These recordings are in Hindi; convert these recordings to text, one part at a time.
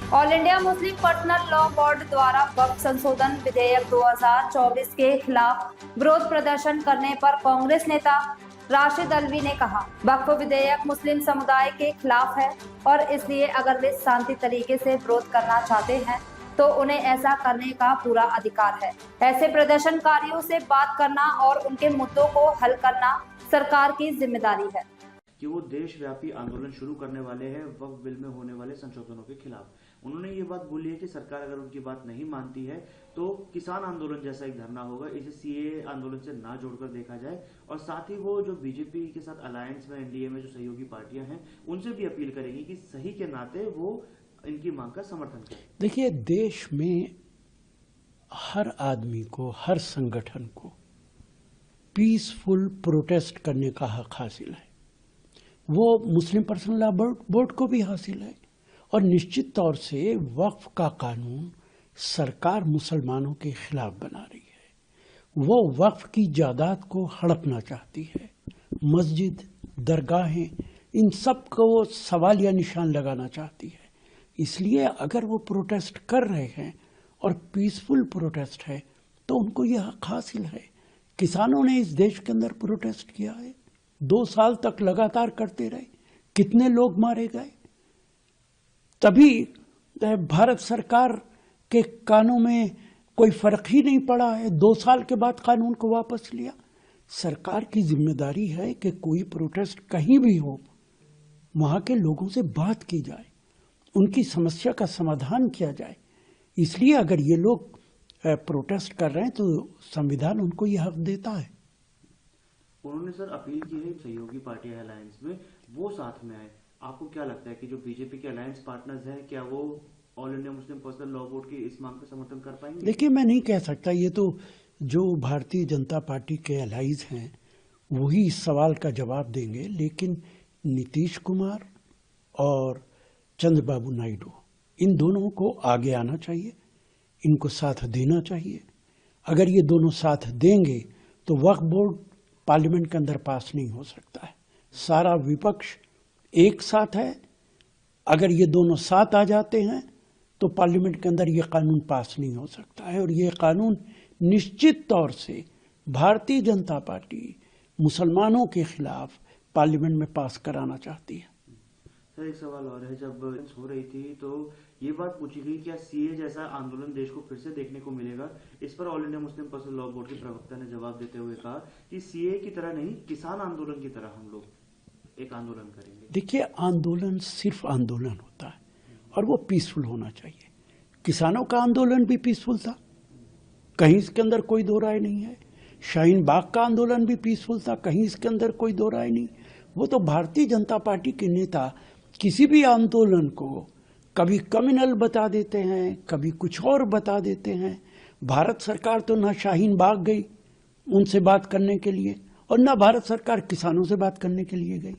All India Muslim personal law board द्वारा वक्फ संशोधन विधेयक 2024 के खिलाफ विरोध प्रदर्शन करने पर कांग्रेस नेता राशिद अल्वी ने कहा, वक्फ विधेयक मुस्लिम समुदाय के खिलाफ है और इसलिए अगर वे शांति तरीके से विरोध करना चाहते हैं तो उन्हें ऐसा करने का पूरा अधिकार है। ऐसे प्रदर्शनकारियों से बात करना और उनके मुद्दों को हल करना सरकार की जिम्मेदारी है कि वो देशव्यापी आंदोलन शुरू करने वाले हैं वक्फ बिल में होने वाले संशोधनों के खिलाफ। उन्होंने ये बात बोली है कि सरकार अगर उनकी बात नहीं मानती है तो किसान आंदोलन जैसा एक धरना होगा, इसे सीए आंदोलन से ना जोड़कर देखा जाए। और साथ ही वो जो बीजेपी के साथ अलायंस में, एनडीए में जो सहयोगी पार्टियां हैं, उनसे भी अपील करेंगी कि सही के नाते वो इनकी मांग का समर्थन करें। देखिए, देश में हर आदमी को, हर संगठन को पीसफुल प्रोटेस्ट करने का हक हासिल है। वो मुस्लिम पर्सनल लॉ बोर्ड को भी हासिल है। और निश्चित तौर से वक्फ का कानून सरकार मुसलमानों के खिलाफ बना रही है। वो वक्फ की जायदाद को हड़पना चाहती है। मस्जिद, दरगाहें, इन सब को वो सवालिया निशान लगाना चाहती है। इसलिए अगर वो प्रोटेस्ट कर रहे हैं और पीसफुल प्रोटेस्ट है तो उनको यह हक हासिल है। किसानों ने इस देश के अंदर प्रोटेस्ट किया है, 2 साल तक लगातार करते रहे, कितने लोग मारे गए। तभी भारत सरकार के कानून में कोई फर्क ही नहीं पड़ा है। 2 साल के बाद कानून को वापस लिया। सरकार की जिम्मेदारी है कि कोई प्रोटेस्ट कहीं भी हो, वहां के लोगों से बात की जाए, उनकी समस्या का समाधान किया जाए। इसलिए अगर ये लोग प्रोटेस्ट कर रहे हैं तो संविधान उनको ये हक देता है। उन्होंने सर अपील की है सहयोगी पार्टी अलायंस में वो साथ में आए। आपको क्या लगता है कि जो बीजेपी के अलायंस पार्टनर्स हैं, क्या वो all India Muslim personal law board की इस मांग का समर्थन कर पाएंगे? देखिए, मैं नहीं कह सकता। ये तो जो भारतीय जनता पार्टी के अलाइज हैं वही इस सवाल का जवाब देंगे। लेकिन नीतीश कुमार और चंद्रबाबू नायडू, इन दोनों को आगे आना चाहिए, इनको साथ देना चाहिए। अगर ये दोनों साथ देंगे तो वक्फ बोर्ड पार्लियामेंट के अंदर पास नहीं हो सकता है। सारा विपक्ष एक साथ है। अगर ये दोनों साथ आ जाते हैं तो पार्लियामेंट के अंदर ये कानून पास नहीं हो सकता है। और ये कानून निश्चित तौर से भारतीय जनता पार्टी मुसलमानों के खिलाफ पार्लियामेंट में पास कराना चाहती है। सर, एक सवाल और है। जब हो रही थी तो ये बात पूछी गई क्या सीए जैसा आंदोलन देश को फिर से देखने को मिलेगा? इस पर all India Muslim personal law board के प्रवक्ता ने जवाब देते हुए कहा कि सीए की तरह नहीं, किसान आंदोलन की तरह हम लोग एक आंदोलन करेंगे। देखिए, आंदोलन सिर्फ आंदोलन होता है और वो पीसफुल होना चाहिए। किसानों का आंदोलन भी पीसफुल था, कहीं इसके अंदर कोई दो राय नहीं है। शाहीन बाग का आंदोलन भी पीसफुल था, कहीं इसके अंदर कोई दो राय नहीं। वो तो भारतीय जनता पार्टी के नेता किसी भी आंदोलन को कभी कम्युनल बता देते हैं, कभी कुछ और बता देते हैं। भारत सरकार तो ना शाहीन बाग गई उनसे बात करने के लिए और ना भारत सरकार किसानों से बात करने के लिए गई।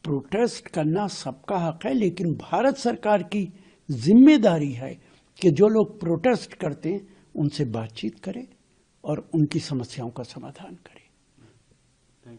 प्रोटेस्ट करना सबका हक है, लेकिन भारत सरकार की जिम्मेदारी है कि जो लोग प्रोटेस्ट करते हैं उनसे बातचीत करे और उनकी समस्याओं का समाधान करे। Thank you.